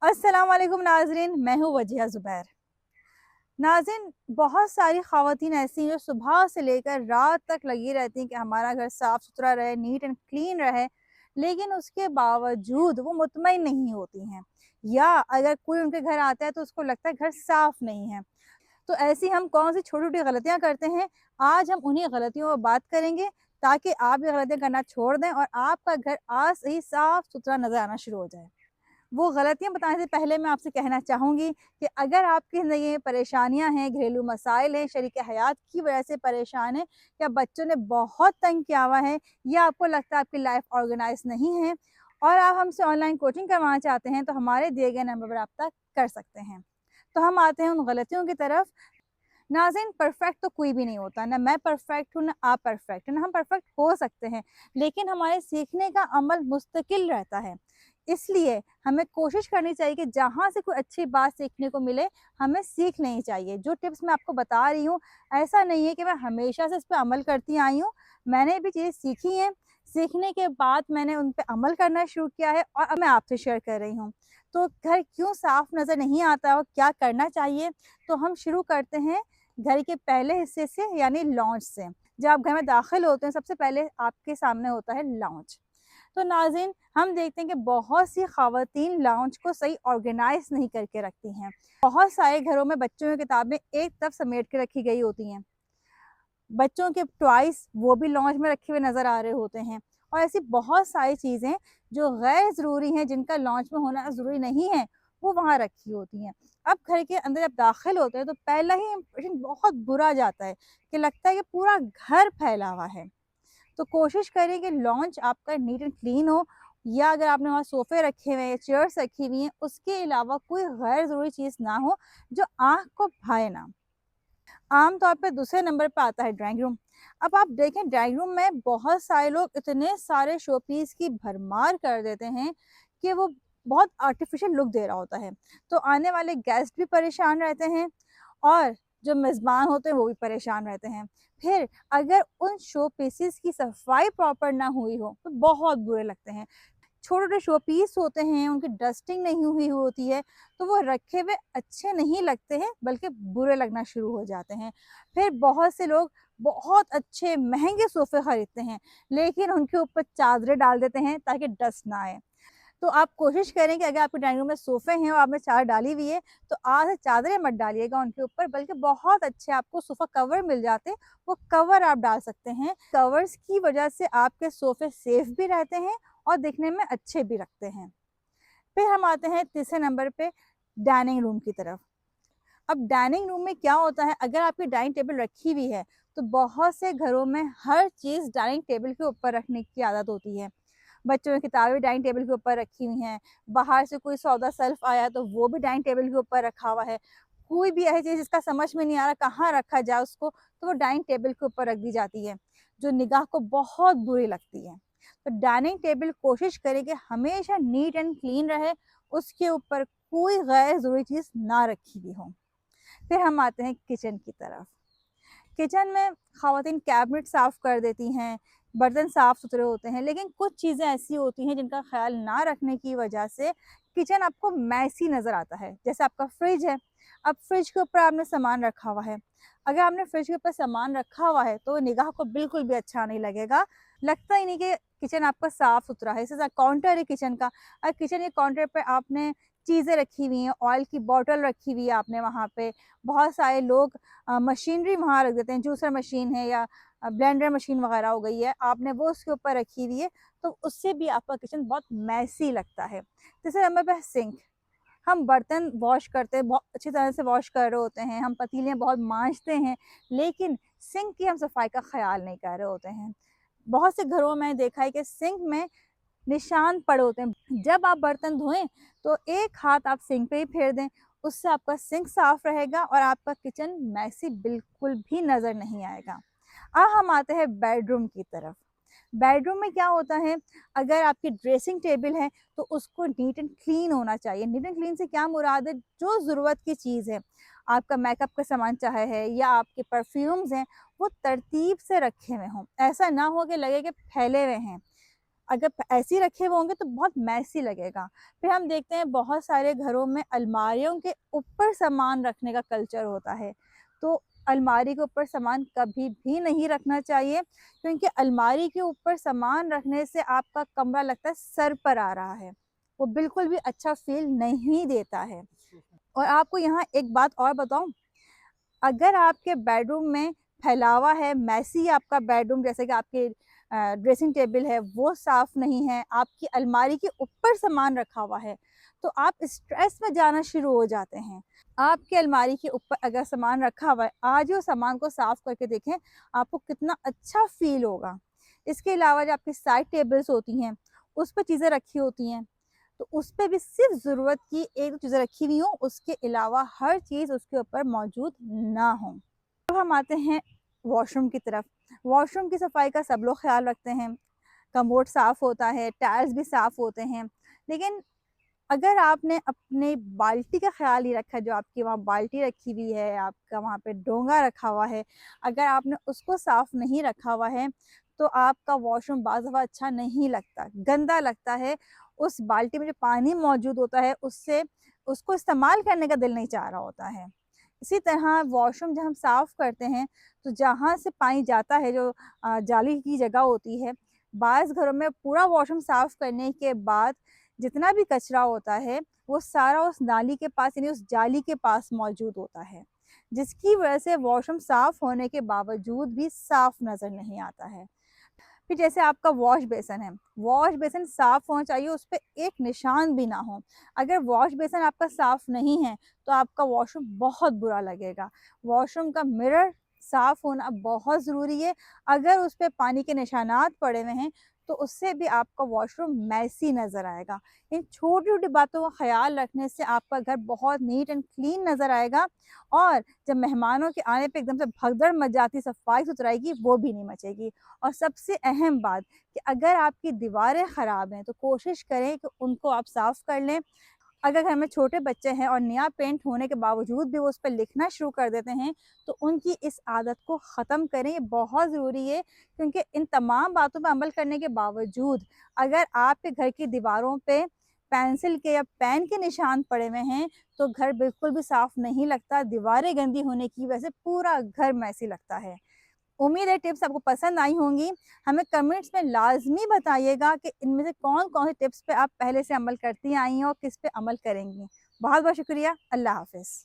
अस्सलाम वालेकुम नाज़रीन, मैं हूँ वजिया ज़ुबैर। नाज़रीन, बहुत सारी ख़वातीन ऐसी हैं जो सुबह से लेकर रात तक लगी रहती हैं कि हमारा घर साफ़ सुथरा रहे, नीट एंड क्लीन रहे, लेकिन उसके बावजूद वो मुतमईन नहीं होती हैं, या अगर कोई उनके घर आता है तो उसको लगता है घर साफ़ नहीं है। तो ऐसी हम कौन सी छोटी-छोटी गलतियाँ करते हैं, आज हम उन्हीं गलतियों पर बात करेंगे, ताकि आप ये गलतियाँ करना छोड़ दें और आपका घर आज से ही साफ़ सुथरा नज़र आना शुरू हो जाए। वो गलतियाँ बताने से पहले मैं आपसे कहना चाहूँगी कि अगर आपकी ज़िंदगी में परेशानियाँ हैं, घरेलू मसाइल हैं, शरीके हयात की वजह से परेशान हैं, या बच्चों ने बहुत तंग किया हुआ है, या आपको लगता है आपकी लाइफ़ ऑर्गेनाइज़ नहीं है और आप हमसे ऑनलाइन कोचिंग करवाना चाहते हैं, तो हमारे दिए गए नंबर पर रब्ता कर सकते हैं। तो हम आते हैं उन गलतियों की तरफ। नाज़रीन, परफ़ेक्ट तो कोई भी नहीं होता, ना मैं परफ़ेक्ट हूँ, ना आप परफ़ेक्ट हैं, ना हम परफ़ेक्ट हो सकते हैं, लेकिन हमारे सीखने का अमल मुस्तकिल रहता है। इसलिए हमें कोशिश करनी चाहिए कि जहाँ से कोई अच्छी बात सीखने को मिले, हमें सीख लेनी चाहिए। जो टिप्स मैं आपको बता रही हूँ, ऐसा नहीं है कि मैं हमेशा से इस पे अमल करती आई हूँ। मैंने भी चीज़ें सीखी हैं, सीखने के बाद मैंने उन पे अमल करना शुरू किया है और अब मैं आपसे शेयर कर रही हूँ। तो घर क्यों साफ़ नज़र नहीं आता और क्या करना चाहिए? तो हम शुरू करते हैं घर के पहले हिस्से से, यानी लॉन्च से। जब आप घर में दाखिल होते हैं, सबसे पहले आपके सामने होता है लॉन्च। तो नाज़रीन, हम देखते हैं कि बहुत सी ख़वातीन लाउंज को सही ऑर्गेनाइज़ नहीं करके रखती हैं। बहुत सारे घरों में बच्चों की किताबें एक तरफ समेट के रखी गई होती हैं। बच्चों के टॉयज़ वो भी लॉन्च में रखे हुए नज़र आ रहे होते हैं, और ऐसी बहुत सारी चीज़ें जो गैर ज़रूरी हैं, जिनका लॉन्च में होना ज़रूरी नहीं है, वो वहाँ रखी होती हैं। अब घर के अंदर जब दाखिल होते हैं तो पहला ही इंप्रेशन बहुत बुरा जाता है कि लगता है कि पूरा घर फैला हुआ है। तो कोशिश करें कि लॉन्च आपका नीट एंड क्लीन हो, या अगर आपने वहाँ सोफ़े रखे हुए हैं, चेयर्स रखी हुई हैं, उसके अलावा कोई गैर ज़रूरी चीज़ ना हो जो आँख को भाए ना। आम तौर पे दूसरे नंबर पे आता है ड्राइंग रूम। अब आप देखें, ड्राइंग रूम में बहुत सारे लोग इतने सारे शो पीस की भरमार कर देते हैं कि वो बहुत आर्टिफ़िशियल लुक दे रहा होता है। तो आने वाले गेस्ट भी परेशान रहते हैं और जो मेज़बान होते हैं वो भी परेशान रहते हैं। फिर अगर उन शो पीसेस की सफाई प्रॉपर ना हुई हो तो बहुत बुरे लगते हैं। छोटे-छोटे शो पीस होते हैं, उनकी डस्टिंग नहीं हुई होती है, तो वो रखे हुए अच्छे नहीं लगते हैं, बल्कि बुरे लगना शुरू हो जाते हैं। फिर बहुत से लोग बहुत अच्छे महँगे सोफ़े खरीदते हैं, लेकिन उनके ऊपर चादरें डाल देते हैं ताकि डस्ट ना आए। तो आप कोशिश करें कि अगर आपके डाइनिंग रूम में सोफ़े हैं और आपने चादर डाली हुई है, तो आज से चादरें मत डालिएगा उनके ऊपर, बल्कि बहुत अच्छे आपको सोफ़ा कवर मिल जाते हैं, वो कवर आप डाल सकते हैं। कवर्स की वजह से आपके सोफ़े सेफ़ भी रहते हैं और दिखने में अच्छे भी लगते हैं। फिर हम आते हैं तीसरे नंबर पे, डाइनिंग रूम की तरफ। अब डाइनिंग रूम में क्या होता है, अगर आपकी डाइनिंग टेबल रखी हुई है, तो बहुत से घरों में हर चीज़ डाइनिंग टेबल के ऊपर रखने की आदत होती है। बच्चों की किताबें डाइनिंग टेबल के ऊपर रखी हुई हैं, बाहर से कोई सौदा सर्फ आया तो वो भी डाइनिंग टेबल के ऊपर रखा हुआ है। कोई भी ऐसी चीज़ जिसका समझ में नहीं आ रहा कहाँ रखा जाए उसको, तो वो डाइनिंग टेबल के ऊपर रख दी जाती है, जो निगाह को बहुत बुरी लगती है। तो डाइनिंग टेबल कोशिश करें कि हमेशा नीट एंड क्लीन रहे, उसके ऊपर कोई गैर ज़रूरी चीज़ ना रखी हुई हो। फिर हम आते हैं किचन की तरफ। किचन में ख़वातीन कैबिनेट साफ़ कर देती हैं, बर्तन साफ़-सुथरे होते हैं, लेकिन कुछ चीज़ें ऐसी होती हैं जिनका ख़्याल ना रखने की वजह से किचन आपको मैसी नज़र आता है। जैसे आपका फ्रिज है, अब फ्रिज के ऊपर आपने सामान रखा हुआ है। अगर आपने फ्रिज के ऊपर सामान रखा हुआ है, तो निगाह को बिल्कुल भी अच्छा नहीं लगेगा। लगता ही नहीं कि किचन आपका साफ़-सुथरा है। जैसे काउंटर है किचन का, किचन के काउंटर पे आपने चीज़ें रखी हुई हैं, ऑयल की बॉटल रखी हुई है आपने वहाँ पे। बहुत सारे लोग मशीनरी वहाँ रख देते हैं, जूसर मशीन है या ब्लेंडर मशीन वगैरह हो गई है, आपने वो उसके ऊपर रखी हुई है, तो उससे भी आपका किचन बहुत मेसी लगता है। तीसरे नंबर पे है सिंक। हम बर्तन वॉश करते हैं, बहुत अच्छी तरह से वॉश कर रहे होते हैं, हम पतीले बहुत मांजते हैं, लेकिन सिंक की हम सफाई का ख्याल नहीं कर रहे होते हैं। बहुत से घरों में देखा है कि सिंक में निशान पड़े होते हैं। जब आप बर्तन धोएं तो एक हाथ आप सिंक पे ही फेर दें, उससे आपका सिंक साफ रहेगा और आपका किचन मैसी बिल्कुल भी नज़र नहीं आएगा। अब हम आते हैं बेडरूम की तरफ। बेडरूम में क्या होता है, अगर आपकी ड्रेसिंग टेबल है तो उसको नीट एंड क्लीन होना चाहिए। नीट एंड क्लीन से क्या मुराद है, जो ज़रूरत की चीज़ है, आपका मेकअप का सामान चाहे है या आपके परफ्यूम्स हैं, वो तरतीब से रखे हुए हों। ऐसा ना हो कि लगे कि फैले हुए हैं। अगर ऐसे ही रखे हुए होंगे तो बहुत मैसी लगेगा। फिर हम देखते हैं बहुत सारे घरों में अलमारियों के ऊपर सामान रखने का कल्चर होता है। तो अलमारी के ऊपर सामान कभी भी नहीं रखना चाहिए, क्योंकि अलमारी के ऊपर सामान रखने से आपका कमरा लगता है सर पर आ रहा है। वो बिल्कुल भी अच्छा फ़ील नहीं देता है। और आपको यहाँ एक बात और बताऊँ, अगर आपके बेडरूम में फैलावा है, मैसी आपका बेडरूम, जैसे कि आपके ड्रेसिंग टेबल है वो साफ़ नहीं है, आपकी अलमारी के ऊपर सामान रखा हुआ है, तो आप स्ट्रेस में जाना शुरू हो जाते हैं। आपकी अलमारी के ऊपर अगर सामान रखा हुआ है, आज ही उस सामान को साफ़ करके देखें, आपको कितना अच्छा फ़ील होगा। इसके अलावा जो आपकी साइड टेबल्स होती हैं, उस पे चीज़ें रखी होती हैं, तो उस पे भी सिर्फ़ ज़रूरत की 1-2 चीज़ें रखी हुई हों, उसके अलावा हर चीज़ उसके ऊपर मौजूद ना हो। अब हम आते हैं वॉशरूम की तरफ। वॉशरूम की सफाई का सब लोग ख़्याल रखते हैं, कमोड साफ़ होता है, टाइल्स भी साफ़ होते हैं। लेकिन अगर आपने अपने बाल्टी का ख़्याल नहीं रखा, जो आपकी वहाँ बाल्टी रखी हुई है, आपका वहाँ पे डोंगा रखा हुआ है, अगर आपने उसको साफ़ नहीं रखा हुआ है, तो आपका वॉशरूम बाज़ दफ़ा अच्छा नहीं लगता, गंदा लगता है। उस बाल्टी में जो पानी मौजूद होता है, उससे उसको इस्तेमाल करने का दिल नहीं चाह रहा होता है। इसी तरह वॉशरूम जब हम साफ़ करते हैं, तो जहाँ से पानी जाता है, जो जाली की जगह होती है, बाज़ घरों में पूरा वॉशरूम साफ़ करने के बाद जितना भी कचरा होता है, वो सारा उस नाली के पास यानी उस जाली के पास मौजूद होता है, जिसकी वजह से वॉशरूम साफ़ होने के बावजूद भी साफ़ नज़र नहीं आता है। फिर जैसे आपका वॉश बेसिन है, वॉश बेसिन साफ़ होना चाहिए, उस पे एक निशान भी ना हो। अगर वॉश बेसिन आपका साफ़ नहीं है, तो आपका वॉशरूम बहुत बुरा लगेगा। वॉशरूम का मिरर साफ़ होना बहुत ज़रूरी है। अगर उस पे पानी के निशानात पड़े हुए हैं, तो उससे भी आपका वॉशरूम मैसी नज़र आएगा। इन छोटी-छोटी बातों का ख़्याल रखने से आपका घर बहुत नीट एंड क्लीन नज़र आएगा, और जब मेहमानों के आने पे एकदम से भगदड़ मच जाती, सफाई-सुथराई की, वो भी नहीं मचेगी। और सबसे अहम बात कि अगर आपकी दीवारें ख़राब हैं, तो कोशिश करें कि उनको आप साफ़ कर लें। अगर घर में छोटे बच्चे हैं और नया पेंट होने के बावजूद भी वो उस पे लिखना शुरू कर देते हैं, तो उनकी इस आदत को ख़त्म करें, ये बहुत ज़रूरी है। क्योंकि इन तमाम बातों पे अमल करने के बावजूद अगर आपके घर की दीवारों पे पेंसिल के या पेन के निशान पड़े हुए हैं, तो घर बिल्कुल भी साफ़ नहीं लगता। दीवारें गंदी होने की वजह से पूरा घर मैसी लगता है। उम्मीद है टिप्स आपको पसंद आई होंगी। हमें कमेंट्स में लाज़मी बताइएगा कि इनमें से कौन-कौन से टिप्स पे आप पहले से अमल करती आई हैं और किस पे अमल करेंगी। बहुत-बहुत शुक्रिया। अल्लाह हाफ़िज़।